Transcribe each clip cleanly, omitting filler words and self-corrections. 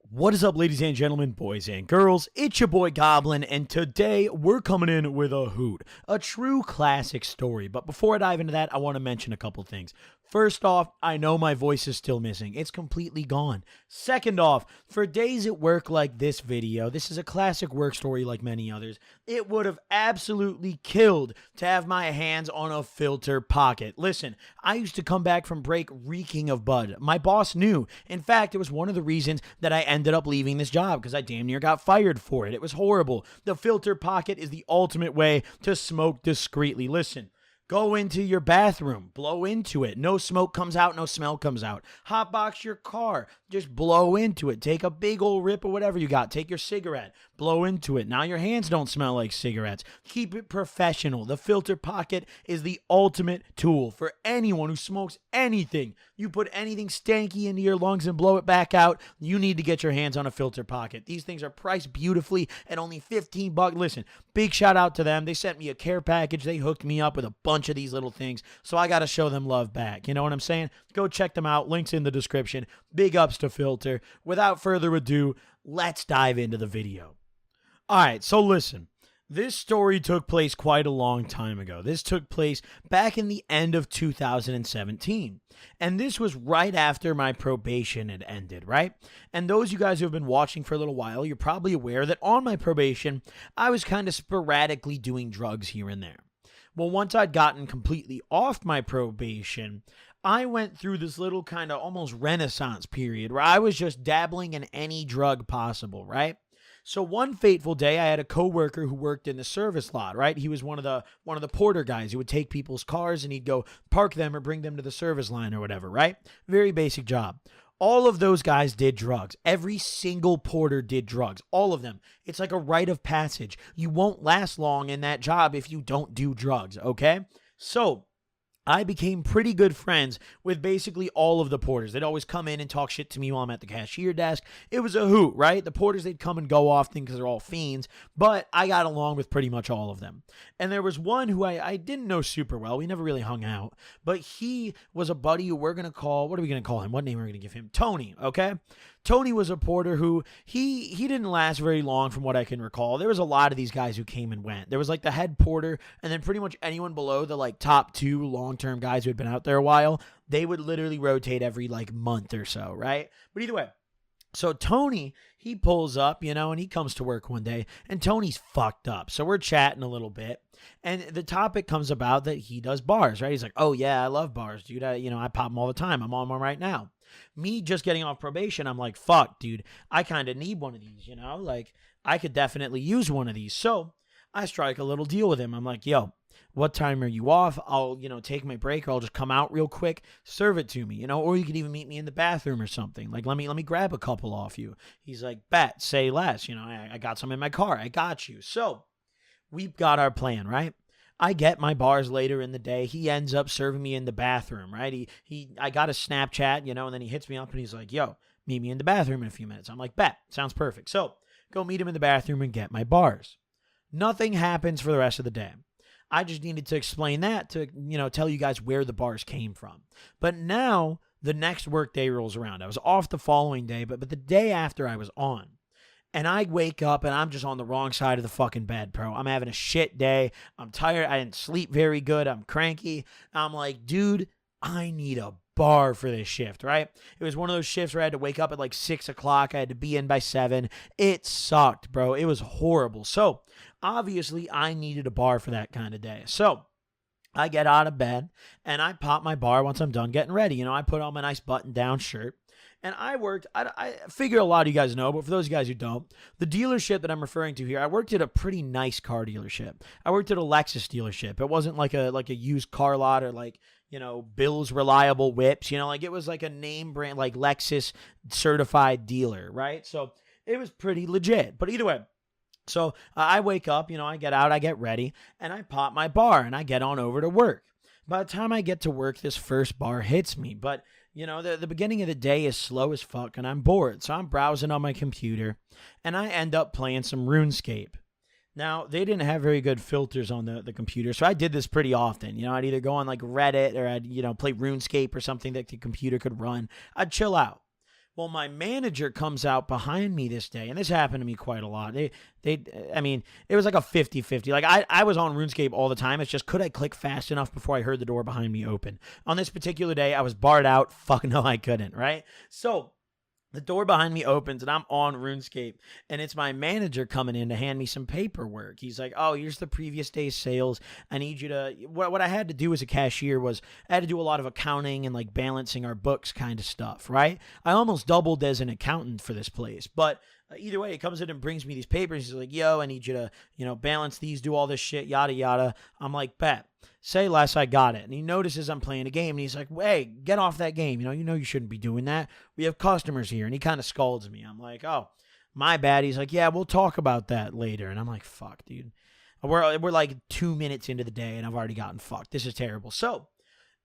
What is up, ladies and gentlemen, boys and girls? It's your boy Goblin, and today we're coming in with a hoot, a true classic story. But before I dive into that, I want to mention a couple things. First off, I know my voice is still missing. It's completely gone. Second off, for days at work like this video, this is a classic work story like many others. It would have absolutely killed to have my hands on a filter pocket. Listen, I used to come back from break reeking of bud. My boss knew. In fact, it was one of the reasons that I ended up leaving this job because I damn near got fired for it. It was horrible. The filter pocket is the ultimate way to smoke discreetly. Listen. Go into your bathroom, blow into it. No smoke comes out, no smell comes out. Hotbox your car, just blow into it. Take a big old rip or whatever you got. Take your cigarette, blow into it. Now your hands don't smell like cigarettes. Keep it professional. The filter pocket is the ultimate tool for anyone who smokes anything. You put anything stanky into your lungs and blow it back out, you need to get your hands on a filter pocket. These things are priced beautifully at only $15. Listen, big shout out to them. They sent me a care package. They hooked me up with a bunch of these little things, so I got to show them love back. You know what I'm saying? Go check them out. Links in the description. Big ups to Philter. Without further ado, let's dive into the video. All right, so listen. This story took place quite a long time ago. This took place back in the end of 2017. And this was right after my probation had ended, right? And those you guys who have been watching for a little while, you're probably aware that on my probation, I was kind of sporadically doing drugs here and there. Well, once I'd gotten completely off my probation, I went through this little kind of almost renaissance period where I was just dabbling in any drug possible, right? So one fateful day, I had a coworker who worked in the service lot, right? He was one of the porter guys who would take people's cars and he'd go park them or bring them to the service line or whatever, right? Very basic job. All of those guys did drugs. Every single porter did drugs. All of them. It's like a rite of passage. You won't last long in that job if you don't do drugs, okay? So I became pretty good friends with basically all of the porters. They'd always come in and talk shit to me while I'm at the cashier desk. It was a hoot, right? The porters, they'd come and go often because they're all fiends, but I got along with pretty much all of them. And there was one who I didn't know super well. We never really hung out, but he was a buddy who we're going to call, what are we going to call him? What name are we going to give him? Tony, okay? Tony was a porter who he didn't last very long from what I can recall. There was a lot of these guys who came and went. There was like the head porter and then pretty much anyone below the like top two long-term guys who had been out there a while. They would literally rotate every like month or so, right? But either way, so Tony, he pulls up, and he comes to work one day and Tony's fucked up. So we're chatting a little bit and the topic comes about that he does bars, right? He's like, oh yeah, I love bars, dude. I pop them all the time. I'm on one right now. Me just getting off probation, I'm like, fuck, dude, I kind of need one of these, like I could definitely use one of these. So I strike a little deal with him. I'm like, yo, what time are you off? I'll, take my break or I'll just come out real quick, serve it to me, or you could even meet me in the bathroom or something. Like, let me grab a couple off you. He's like, bet, say less. I got some in my car. I got you. So we've got our plan, right? I get my bars later in the day. He ends up serving me in the bathroom, right? I got a Snapchat, and then he hits me up and he's like, yo, meet me in the bathroom in a few minutes. I'm like, bet, sounds perfect. So go meet him in the bathroom and get my bars. Nothing happens for the rest of the day. I just needed to explain that to, tell you guys where the bars came from. But now the next work day rolls around. I was off the following day, but the day after I was on. And I wake up and I'm just on the wrong side of the fucking bed, bro. I'm having a shit day. I'm tired. I didn't sleep very good. I'm cranky. I'm like, dude, I need a bar for this shift, right? It was one of those shifts where I had to wake up at like 6 o'clock. I had to be in by 7. It sucked, bro. It was horrible. So obviously I needed a bar for that kind of day. So I get out of bed and I pop my bar once I'm done getting ready. I put on my nice button-down shirt. And I worked, I figure a lot of you guys know, but for those guys who don't, the dealership that I'm referring to here, I worked at a pretty nice car dealership. I worked at a Lexus dealership. It wasn't like a used car lot or like, Bill's Reliable Whips, like it was like a name brand, like Lexus certified dealer, right? So it was pretty legit. But either way, so I wake up, I get out, I get ready, and I pop my bar and I get on over to work. By the time I get to work, this first bar hits me, but the beginning of the day is slow as fuck and I'm bored. So I'm browsing on my computer and I end up playing some RuneScape. Now, they didn't have very good filters on the computer, so I did this pretty often. I'd either go on like Reddit or I'd, play RuneScape or something that the computer could run. I'd chill out. Well, my manager comes out behind me this day, and this happened to me quite a lot. I mean, it was like a 50-50. Like, I was on RuneScape all the time. It's just, could I click fast enough before I heard the door behind me open? On this particular day, I was barred out. Fuck no, I couldn't, right? So, the door behind me opens and I'm on RuneScape, and it's my manager coming in to hand me some paperwork. He's like, "Oh, here's the previous day's sales. I need you to..." What I had to do as a cashier was I had to do a lot of accounting and like balancing our books kind of stuff, right? I almost doubled as an accountant for this place, but either way, he comes in and brings me these papers. He's like, "Yo, I need you to, balance these, do all this shit, yada, yada." I'm like, "Bet. Say less, I got it." And he notices I'm playing a game, and he's like, "Hey, get off that game. You shouldn't be doing that. We have customers here." And he kind of scolds me. I'm like, "Oh, my bad." He's like, "Yeah, we'll talk about that later." And I'm like, "Fuck, dude. We're like 2 minutes into the day, and I've already gotten fucked. This is terrible." So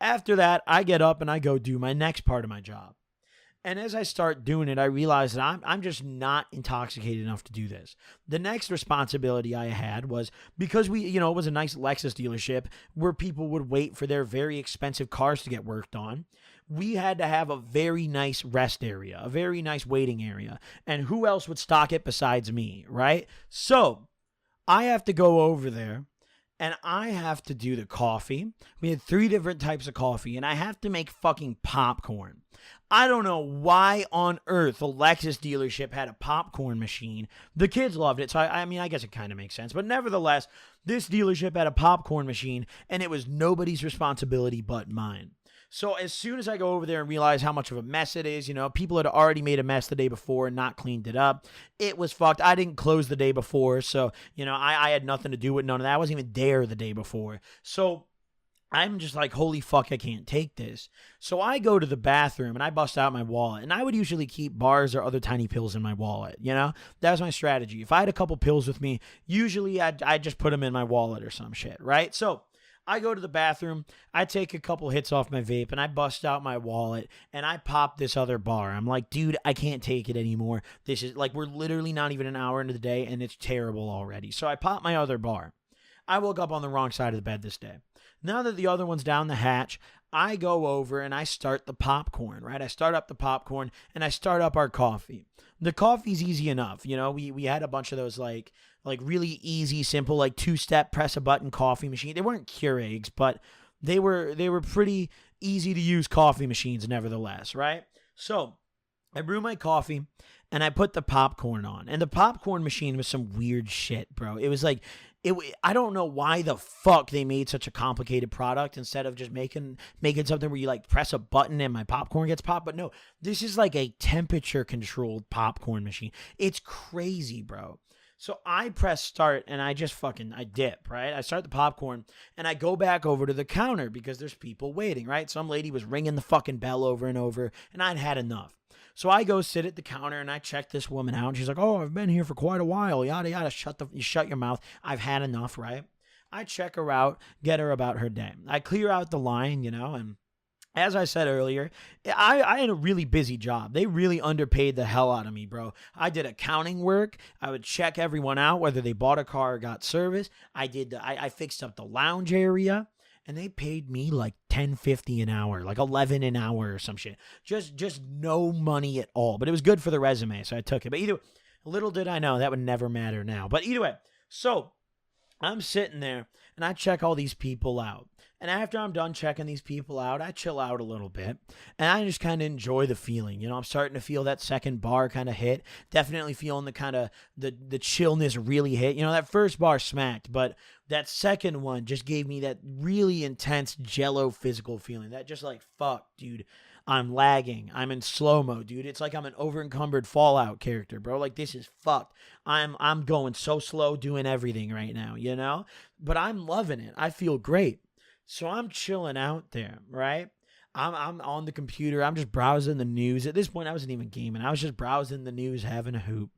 after that, I get up and I go do my next part of my job. And as I start doing it, I realize that I'm just not intoxicated enough to do this. The next responsibility I had was, because it was a nice Lexus dealership where people would wait for their very expensive cars to get worked on. We had to have a very nice rest area, a very nice waiting area. And who else would stock it besides me, right? So I have to go over there, and I have to do the coffee. We had 3 different types of coffee, and I have to make fucking popcorn. I don't know why on earth a Lexus dealership had a popcorn machine. The kids loved it, so I guess it kind of makes sense. But nevertheless, this dealership had a popcorn machine, and it was nobody's responsibility but mine. So as soon as I go over there and realize how much of a mess it is, people had already made a mess the day before and not cleaned it up. It was fucked. I didn't close the day before, so, I had nothing to do with none of that. I wasn't even there the day before. So I'm just like, holy fuck, I can't take this. So I go to the bathroom and I bust out my wallet. And I would usually keep bars or other tiny pills in my wallet, That was my strategy. If I had a couple pills with me, usually I'd just put them in my wallet or some shit, right? So I go to the bathroom, I take a couple hits off my vape, and I bust out my wallet, and I pop this other bar. I'm like, dude, I can't take it anymore. This is like, we're literally not even an hour into the day, and it's terrible already. So I pop my other bar. I woke up on the wrong side of the bed this day. Now that the other one's down the hatch, I go over and I start the popcorn, right? I start up the popcorn, and I start up our coffee. The coffee's easy enough. We had a bunch of those like really easy, simple, like 2-step press a button coffee machine. They weren't Keurigs, but they were pretty easy to use coffee machines nevertheless, right? So I brew my coffee and I put the popcorn on, and the popcorn machine was some weird shit, bro. It was like, I don't know why the fuck they made such a complicated product instead of just making something where you like press a button and my popcorn gets popped. But no, this is like a temperature controlled popcorn machine. It's crazy, bro. So I press start and I just I dip, right? I start the popcorn and I go back over to the counter because there's people waiting, right? Some lady was ringing the fucking bell over and over, and I'd had enough. So I go sit at the counter and I check this woman out, and she's like, "Oh, I've been here for quite a while, yada, yada." Shut your mouth. I've had enough, right? I check her out, get her about her day. I clear out the line, and as I said earlier, I had a really busy job. They really underpaid the hell out of me, bro. I did accounting work. I would check everyone out, whether they bought a car or got service. I fixed up the lounge area, and they paid me like $10.50 an hour, like $11 an hour or some shit. Just no money at all. But it was good for the resume, so I took it. But either way, little did I know that would never matter now. But either way, so I'm sitting there and I check all these people out. And after I'm done checking these people out, I chill out a little bit, and I just kind of enjoy the feeling. I'm starting to feel that second bar kind of hit. Definitely feeling the kind of the chillness really hit. That first bar smacked, but that second one just gave me that really intense jello physical feeling. That just like, fuck, dude, I'm lagging. I'm in slow-mo, dude. It's like I'm an over-encumbered Fallout character, bro. Like, this is fucked. I'm going so slow doing everything right now, But I'm loving it. I feel great. So I'm chilling out there, right? I'm on the computer. I'm just browsing the news. At this point, I wasn't even gaming. I was just browsing the news, having a hoop.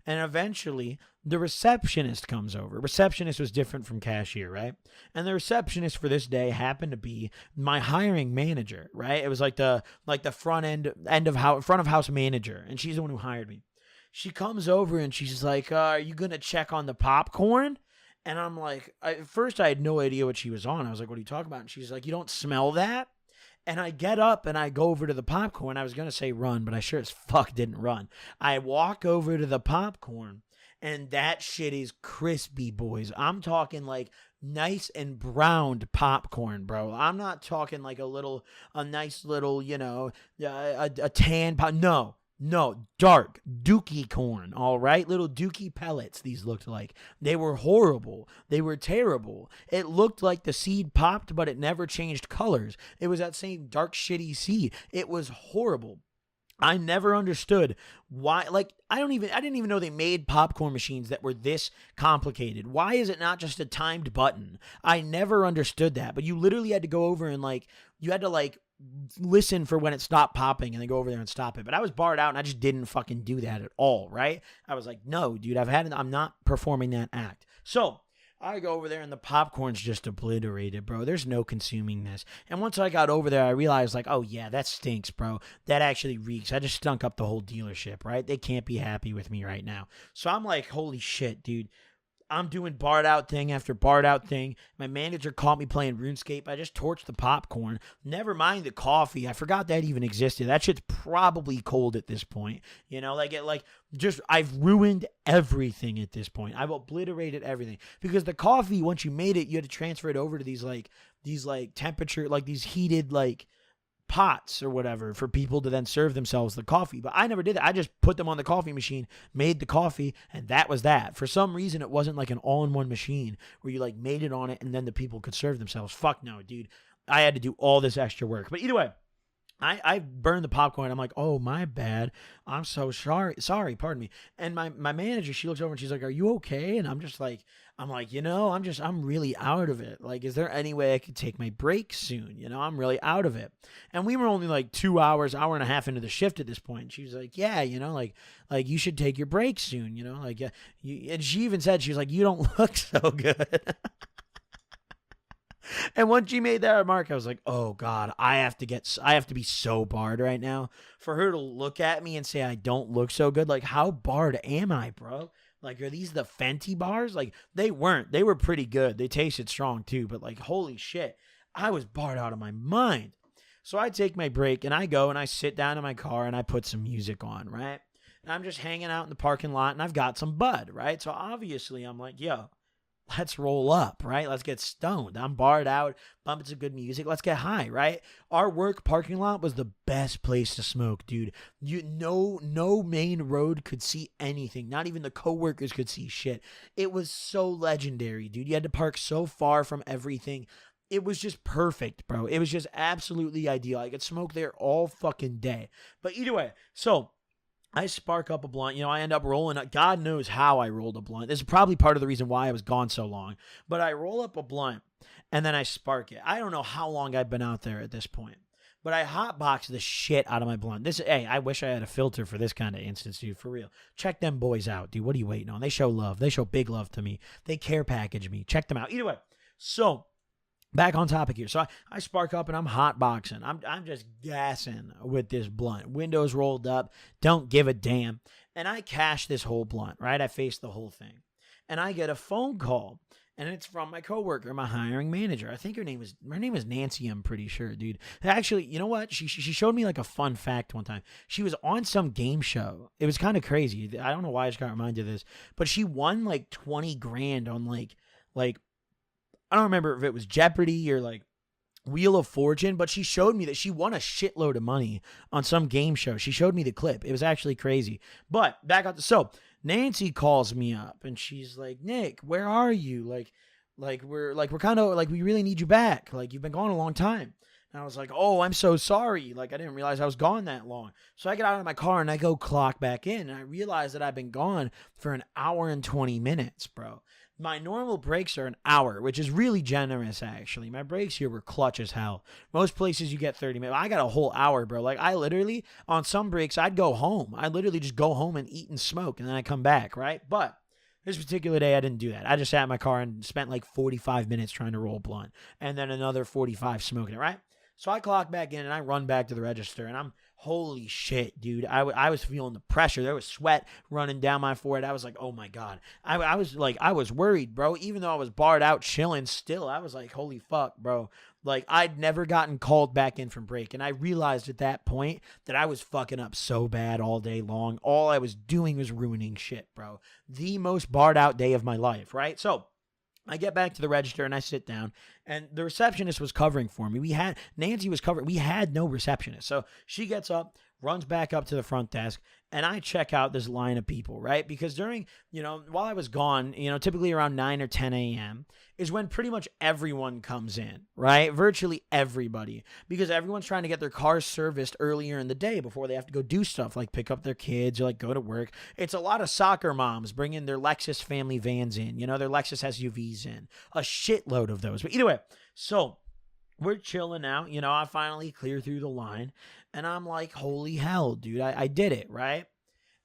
And eventually, the receptionist comes over. Receptionist was different from cashier, right? And the receptionist for this day happened to be my hiring manager, right? It was like the front of house manager, and she's the one who hired me. She comes over and she's like, "Are you gonna check on the popcorn?" And I'm like, at first I had no idea what she was on. I was like, "What are you talking about?" And she's like, "You don't smell that?" And I get up and I go over to the popcorn. I was going to say run, but I sure as fuck didn't run. I walk over to the popcorn, and that shit is crispy, boys. I'm talking like nice and browned popcorn, bro. I'm not talking like a nice little, a tan pop. No, no, dark dookie corn, all right? Little dookie pellets, these looked like. They were horrible. They were terrible. It looked like the seed popped, but it never changed colors. It was that same dark, shitty seed. It was horrible. I never understood why, like, I didn't even know they made popcorn machines that were this complicated. Why is it not just a timed button? I never understood that, but you literally had to go over and, like, you had to, like, listen for when it stopped popping and then go over there and stop it. But I was barred out and I just didn't fucking do that at all, right? I was like, no, dude, I'm not performing that act. So I go over there and the popcorn's just obliterated, bro. There's no consuming this. And once I got over there, I realized, like, oh, yeah, that stinks, bro. That actually reeks. I just stunk up the whole dealership, right? They can't be happy with me right now. So I'm like, holy shit, dude. I'm doing barred out thing after barred out thing. My manager caught me playing RuneScape. I just torched the popcorn. Never mind the coffee. I forgot that even existed. That shit's probably cold at this point. I've ruined everything at this point. I've obliterated everything. Because the coffee, once you made it, you had to transfer it over to these temperature, like these heated, like, pots or whatever for people to then serve themselves the coffee. But I never did that. I just put them on the coffee machine, made the coffee, and that was that. For some reason, it wasn't like an all-in-one machine where you like made it on it and then the people could serve themselves. Fuck no, dude. I had to do all this extra work. But either way, I burned the popcorn. I'm like, oh, my bad. I'm so sorry, pardon me. And my manager, she looks over and she's like, are you okay? And I'm like, I'm really out of it. Like, is there any way I could take my break soon? I'm really out of it. And we were only like 2 hours, hour and a half into the shift at this point. And she was like, yeah, like you should take your break soon, and she even said, she was like, you don't look so good. And once she made that remark, I was like, oh, God, I have to be so barred right now for her to look at me and say I don't look so good. Like, how barred am I, bro? Like, are these the Fenty bars? Like, they weren't. They were pretty good. They tasted strong, too. But, like, holy shit, I was barred out of my mind. So I take my break, and I go, and I sit down in my car, and I put some music on, right? And I'm just hanging out in the parking lot, and I've got some bud, right? So obviously, I'm like, yo, let's roll up, right? Let's get stoned. I'm barred out, bumping some good music. Let's get high, right? Our work parking lot was the best place to smoke, dude. No main road could see anything. Not even the coworkers could see shit. It was so legendary, dude. You had to park so far from everything. It was just perfect, bro. It was just absolutely ideal. I could smoke there all fucking day. But either way, so I spark up a blunt. I end up rolling. God knows how I rolled a blunt. This is probably part of the reason why I was gone so long. But I roll up a blunt, and then I spark it. I don't know how long I've been out there at this point. But I hotbox the shit out of my blunt. I wish I had a filter for this kind of instance, dude, for real. Check them boys out, dude. What are you waiting on? They show love. They show big love to me. They care package me. Check them out. Either way, so back on topic here. So I spark up and I'm hotboxing. I'm just gassing with this blunt. Windows rolled up. Don't give a damn. And I cash this whole blunt, right? I face the whole thing. And I get a phone call. And it's from my coworker, my hiring manager. I think her name is Nancy, I'm pretty sure, dude. Actually, you know what? She showed me like a fun fact one time. She was on some game show. It was kind of crazy. I don't know why I just got reminded of this. But she won like 20 grand on like I don't remember if it was Jeopardy or like Wheel of Fortune, but she showed me that she won a shitload of money on some game show. She showed me the clip. It was actually crazy. But back up. So Nancy calls me up and she's like, Nick, where are you? We're kind of like, we really need you back. Like, you've been gone a long time. And I was like, oh, I'm so sorry. Like, I didn't realize I was gone that long. So I get out of my car and I go clock back in. And I realize that I've been gone for an hour and 20 minutes, bro. My normal breaks are an hour, which is really generous, actually. My breaks here were clutch as hell. Most places you get 30 minutes. I got a whole hour, bro. Like, I literally, on some breaks, I'd go home. I literally just go home and eat and smoke, and then I come back, right? But this particular day, I didn't do that. I just sat in my car and spent like 45 minutes trying to roll a blunt, and then another 45 smoking it, right? So I clock back in and I run back to the register and I'm, holy shit, dude. I was feeling the pressure. There was sweat running down my forehead. I was like, oh my God. I was worried, bro. Even though I was barred out chilling still, I was like, holy fuck, bro. Like, I'd never gotten called back in from break. And I realized at that point that I was fucking up so bad all day long. All I was doing was ruining shit, bro. The most barred out day of my life, right? So I get back to the register and I sit down, and the receptionist was covering for me. Nancy was covering. We had no receptionist. So she gets up, runs back up to the front desk, and I check out this line of people, right? Because during, while I was gone, typically around 9 or 10 a.m. is when pretty much everyone comes in, right? Virtually everybody, because everyone's trying to get their cars serviced earlier in the day before they have to go do stuff like pick up their kids or like go to work. It's a lot of soccer moms bringing their Lexus family vans in, their Lexus SUVs in, a shitload of those. But either way, so we're chilling out. I finally clear through the line, and I'm like, holy hell, dude, I did it, right?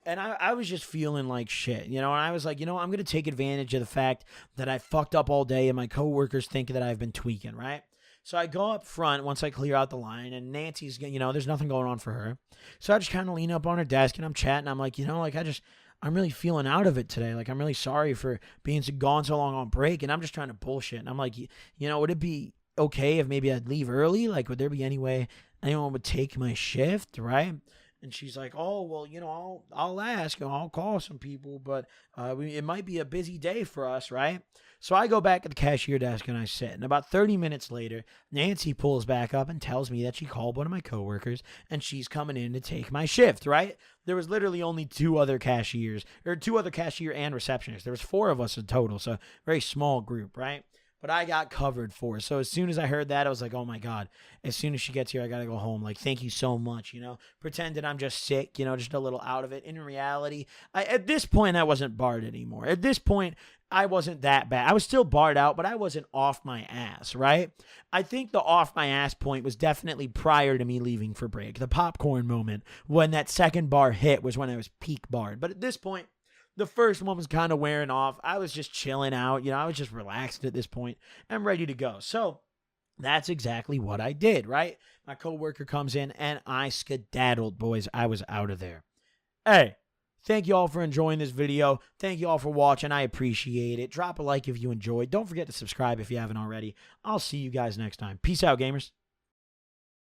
And I was just feeling like shit, and I was like, I'm going to take advantage of the fact that I fucked up all day and my coworkers think that I've been tweaking, right? So I go up front once I clear out the line, and Nancy's, there's nothing going on for her. So I just kind of lean up on her desk, and I'm chatting. I'm like, I'm really feeling out of it today. Like, I'm really sorry for being gone so long on break, and I'm just trying to bullshit. And I'm like, would it be okay if maybe I'd leave early? Like, would there be any way anyone would take my shift, right? And she's like, oh, well, I'll ask, I'll call some people, but it might be a busy day for us, right? So I go back at the cashier desk and I sit. And about 30 minutes later, Nancy pulls back up and tells me that she called one of my coworkers and she's coming in to take my shift, right? There was literally only two other cashier and receptionists. There was 4 of us in total, so very small group, right? But I got covered for. So as soon as I heard that, I was like, oh my God, as soon as she gets here, I got to go home. Like, thank you so much, pretending I'm just sick, just a little out of it. In reality, at this point, I wasn't barred anymore. At this point, I wasn't that bad. I was still barred out, but I wasn't off my ass, right? I think the off my ass point was definitely prior to me leaving for break. The popcorn moment when that second bar hit was when I was peak barred. But at this point, the first one was kind of wearing off. I was just chilling out. I was just relaxed at this point. I'm ready to go. So that's exactly what I did, right? My coworker comes in and I skedaddled, boys. I was out of there. Hey, thank you all for enjoying this video. Thank you all for watching. I appreciate it. Drop a like if you enjoyed. Don't forget to subscribe if you haven't already. I'll see you guys next time. Peace out, gamers.